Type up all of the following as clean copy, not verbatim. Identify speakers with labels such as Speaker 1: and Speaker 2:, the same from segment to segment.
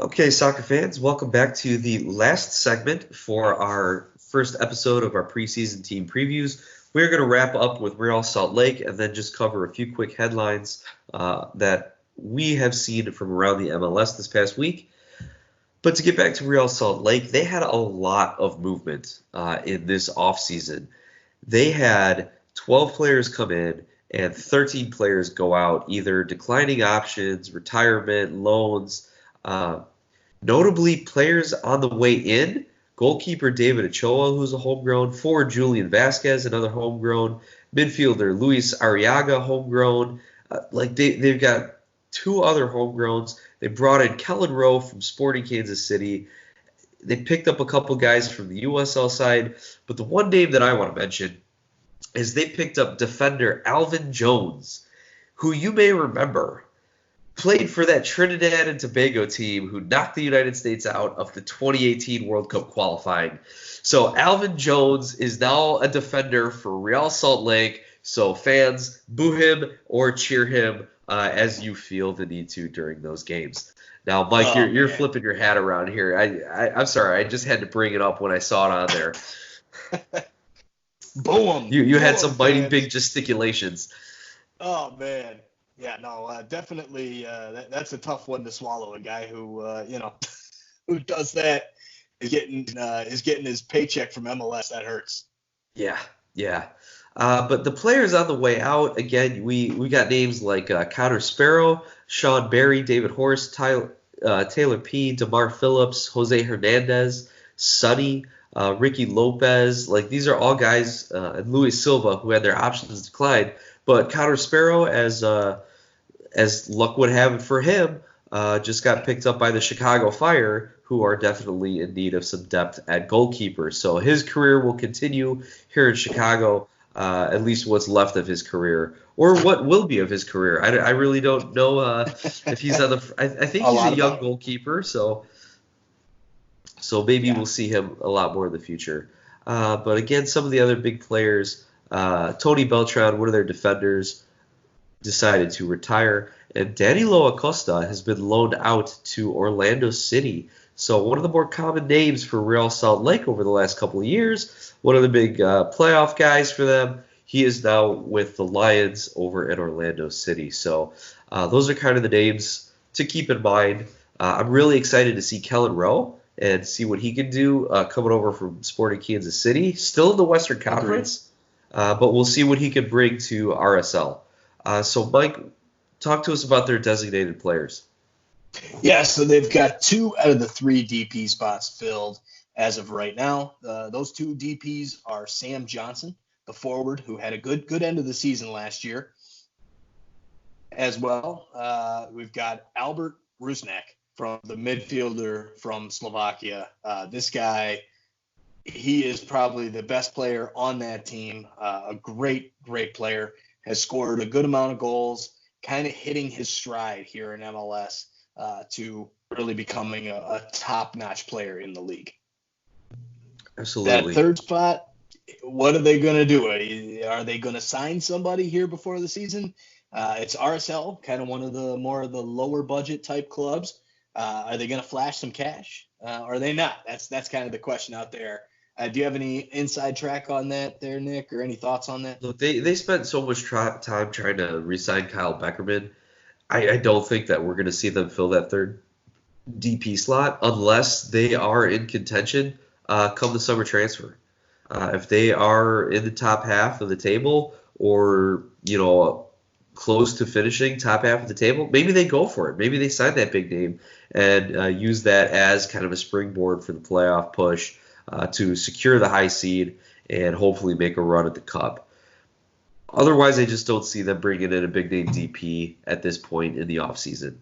Speaker 1: Okay, soccer fans, welcome back to the last segment for our first episode of our preseason team previews. We're going to wrap up with Real Salt Lake and then just cover a few quick headlines that we have seen from around the MLS this past week. But to get back to Real Salt Lake, they had a lot of movement in this offseason. They had 12 players come in and 13 players go out, either declining options, retirement, loans. Notably, players on the way in, goalkeeper David Ochoa, who's a homegrown, forward Julian Vasquez, another homegrown, midfielder Luis Arriaga, homegrown. They've got two other homegrowns. They brought in Kellen Rowe from Sporting Kansas City. They picked up a couple guys from the USL side, but the one name that I want to mention is they picked up defender Alvin Jones, who you may remember played for that Trinidad and Tobago team who knocked the United States out of the 2018 World Cup qualifying. So Alvin Jones is now a defender for Real Salt Lake. So fans, boo him or cheer him as you feel the need to during those games. Now, Mike, you're flipping your hat around here. I'm sorry, I just had to bring it up when I saw it on there.
Speaker 2: Boom!
Speaker 1: You had some mighty big gesticulations.
Speaker 2: Oh man. Yeah, no, definitely. That's a tough one to swallow. A guy who, who does that is getting his paycheck from MLS. That hurts.
Speaker 1: Yeah. But the players on the way out, again, we got names like Connor Sparrow, Sean Barry, David Horst, Taylor P, DeMar Phillips, Jose Hernandez, Sonny, Ricky Lopez. Like these are all guys, and Luis Silva, who had their options declined. But Connor Sparrow, as luck would have it for him, just got picked up by the Chicago Fire, who are definitely in need of some depth at goalkeeper. So his career will continue here in Chicago, at least what's left of his career, or what will be of his career. I really don't know if he's on the. I think he's a young goalkeeper, so maybe we'll see him a lot more in the future. But again, some of the other big players. Tony Beltran, one of their defenders, decided to retire, and Danilo Acosta has been loaned out to Orlando City. So one of the more common names for Real Salt Lake over the last couple of years, one of the big playoff guys for them. He is now with the Lions over at Orlando City. So those are kind of the names to keep in mind. I'm really excited to see Kellen Rowe and see what he can do coming over from Sporting Kansas City, still in the Western Conference. But we'll see what he can bring to RSL. So, Mike, talk to us about their designated players.
Speaker 2: Yeah, so they've got 2 out of the 3 DP spots filled as of right now. Those 2 DPs are Sam Johnson, the forward, who had a good end of the season last year. As well, we've got Albert Rusnak, from the midfielder from Slovakia. This guy, he is probably the best player on that team. A great player. Has scored a good amount of goals, kind of hitting his stride here in MLS to really becoming a top-notch player in the league.
Speaker 1: Absolutely.
Speaker 2: That third spot, what are they going to do? Are they going to sign somebody here before the season? It's RSL, kind of one of the lower budget type clubs. Are they going to flash some cash? Or are they not? That's kind of the question out there. Do you have any inside track on that there, Nick, or any thoughts on that?
Speaker 1: Look, they spent so much time trying to re-sign Kyle Beckerman. I don't think that we're going to see them fill that third DP slot unless they are in contention come the summer transfer. If they are in the top half of the table or, close to finishing top half of the table, maybe they go for it. Maybe they sign that big name and use that as kind of a springboard for the playoff push. To secure the high seed and hopefully make a run at the Cup. Otherwise, I just don't see them bringing in a big-name DP at this point in the offseason.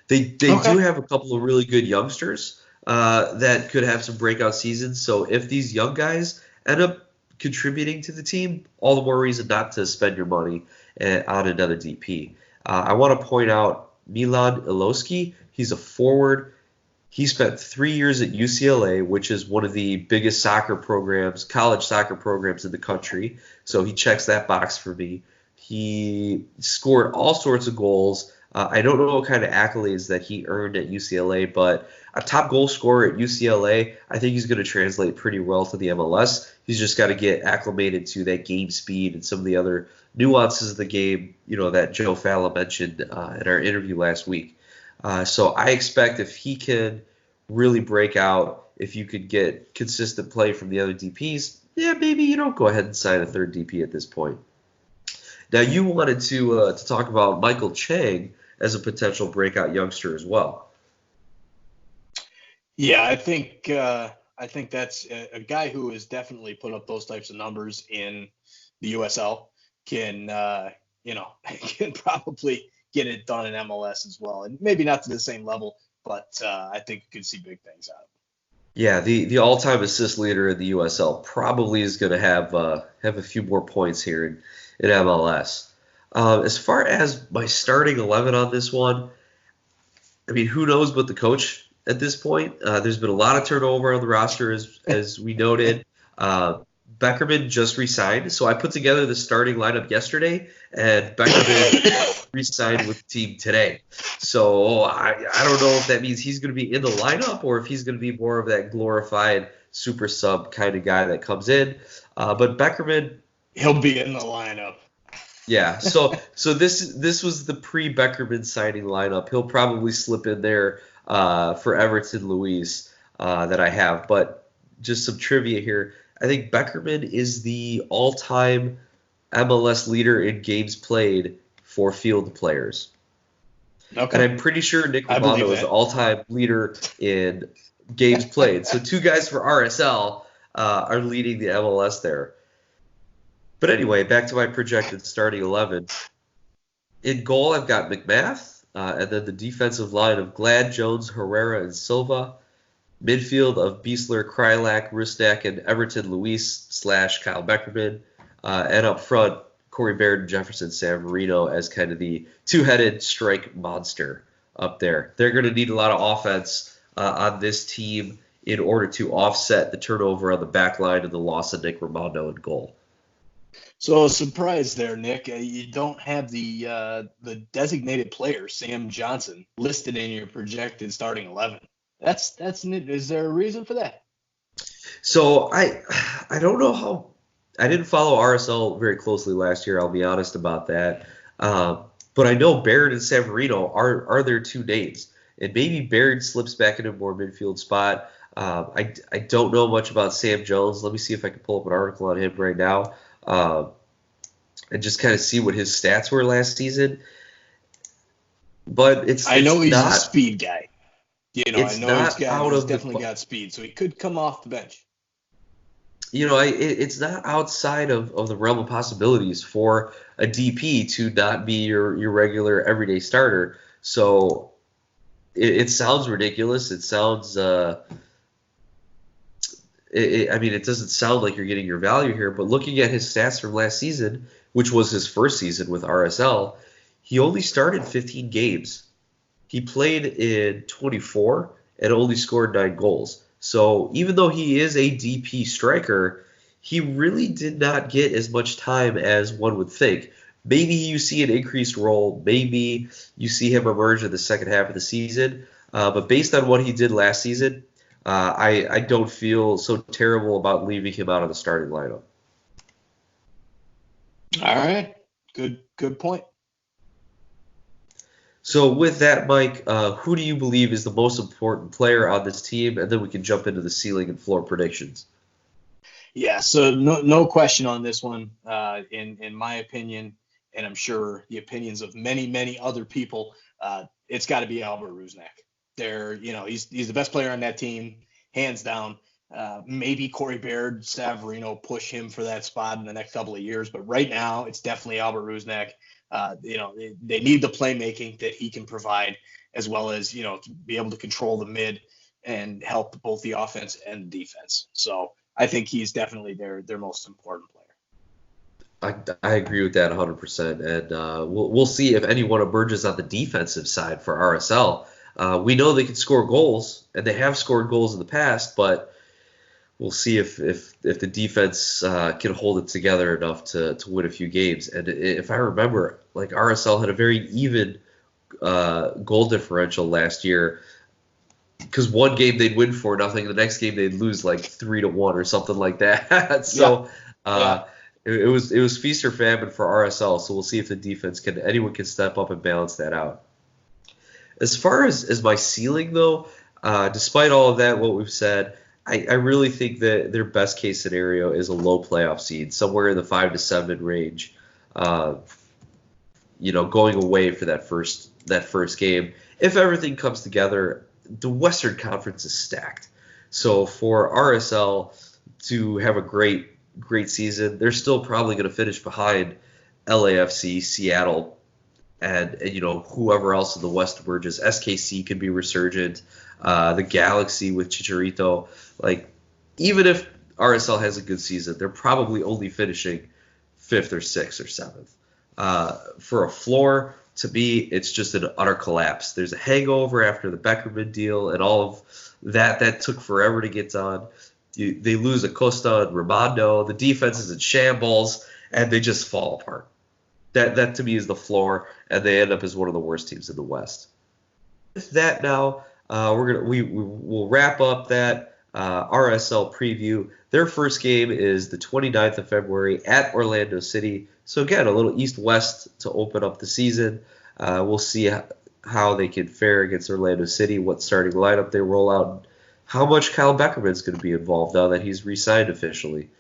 Speaker 1: They do have a couple of really good youngsters that could have some breakout seasons. So if these young guys end up contributing to the team, all the more reason not to spend your money on another DP. I want to point out Milan Iloski. He's a forward. He spent 3 years at UCLA, which is one of the biggest college soccer programs in the country. So he checks that box for me. He scored all sorts of goals I don't know what kind of accolades that he earned at UCLA, but a top goal scorer at UCLA, I think he's going to translate pretty well to the MLS. He's just got to get acclimated to that game speed and some of the other nuances of the game, that Joe Falla mentioned in our interview last week. So I expect if he can really break out, if you could get consistent play from the other DPs, yeah, maybe you don't go ahead and sign a third DP at this point. Now, you wanted to talk about Michael Chang as a potential breakout youngster as well.
Speaker 2: Yeah, I think that's a guy who has definitely put up those types of numbers in the USL can can probably get it done in MLS as well, and maybe not to the same level, but I think you could see big things out of it.
Speaker 1: Yeah, the all-time assist leader in the USL probably is going to have a few more points here in MLS. As far as my starting 11 on this one, I mean, who knows but the coach at this point? There's been a lot of turnover on the roster, as we noted. Beckerman just re-signed, so I put together the starting lineup yesterday, and Beckerman re-signed with the team today. So I don't know if that means he's going to be in the lineup or if he's going to be more of that glorified super sub kind of guy that comes in. But Beckerman,
Speaker 2: he'll be in the lineup.
Speaker 1: Yeah, so this was the pre-Beckerman signing lineup. He'll probably slip in there for Everton Luis that I have. But just some trivia here. I think Beckerman is the all-time MLS leader in games played for field players. Okay. And I'm pretty sure Nick Romano is the all-time leader in games played. So two guys for RSL are leading the MLS there. But anyway, back to my projected starting 11. In goal, I've got McMath, and then the defensive line of Glad, Jones, Herrera, and Silva. Midfield of Beasler, Krylak, Rusnak, and Everton Luis / Kyle Beckerman. And up front, Corey Baird and Jefferson Savarino as kind of the two-headed strike monster up there. They're going to need a lot of offense on this team in order to offset the turnover on the back line and the loss of Nick Romano in goal.
Speaker 2: So a surprise there, Nick. You don't have the designated player, Sam Johnson, listed in your projected starting 11. That's is there a reason for that?
Speaker 1: So I don't know how. I didn't follow RSL very closely last year. I'll be honest about that. But I know Baird and Savarino are their two names, and maybe Baird slips back into a more midfield spot. I don't know much about Sam Jones. Let me see if I can pull up an article on him right now. And just kind of see what his stats were last season. But
Speaker 2: I know he's a speed guy. I know he's definitely got speed, so he could come off the bench.
Speaker 1: It's not outside of the realm of possibilities for a DP to not be your regular everyday starter. So it sounds ridiculous. It sounds it doesn't sound like you're getting your value here, but looking at his stats from last season, which was his first season with RSL, he only started 15 games. He played in 24 and only scored 9 goals. So even though he is a DP striker, he really did not get as much time as one would think. Maybe you see an increased role. Maybe you see him emerge in the second half of the season. But based on what he did last season, I don't feel so terrible about leaving him out of the starting lineup.
Speaker 2: All right. Good point.
Speaker 1: So with that, Mike, who do you believe is the most important player on this team? And then we can jump into the ceiling and floor predictions.
Speaker 2: Yeah, so no question on this one. In my opinion, and I'm sure the opinions of many other people, it's got to be Albert Rusnak. He's the best player on that team, hands down. Maybe Corey Baird, Savarino push him for that spot in the next couple of years, but right now it's definitely Albert Rusnak. They need the playmaking that he can provide, as well as to be able to control the mid and help both the offense and the defense. So I think he's definitely their most important player.
Speaker 1: I agree with that 100%, and we'll see if anyone emerges on the defensive side for RSL. We know they can score goals, and they have scored goals in the past, but we'll see if the defense can hold it together enough to win a few games. And if I remember, like RSL had a very even goal differential last year, because one game they'd win 4-0, the next game they'd lose like 3-1 or something like that. So it was feast or famine for RSL. So we'll see if the defense anyone can step up and balance that out. As far as my ceiling though, despite all of that, what we've said, I really think that their best case scenario is a low playoff seed, somewhere in the 5-7 range. Going away for that first game. If everything comes together, the Western Conference is stacked. So for RSL to have a great season, they're still probably going to finish behind LAFC, Seattle, and whoever else in the West emerges. SKC could be resurgent. The Galaxy with Chicharito. Like, even if RSL has a good season, they're probably only finishing 5th or 6th or 7th. For a floor, to me, it's just an utter collapse. There's a hangover after the Beckerman deal and all of that. That took forever to get done. They lose Acosta and Raimondo. The defense is in shambles, and they just fall apart. That to me is the floor, and they end up as one of the worst teams in the West. With that now, we'll wrap up that RSL preview. Their first game is the 29th of February at Orlando City. So again, a little East-West to open up the season. We'll see how they can fare against Orlando City, what starting lineup they roll out, and how much Kyle Beckerman's going to be involved now that he's re-signed officially.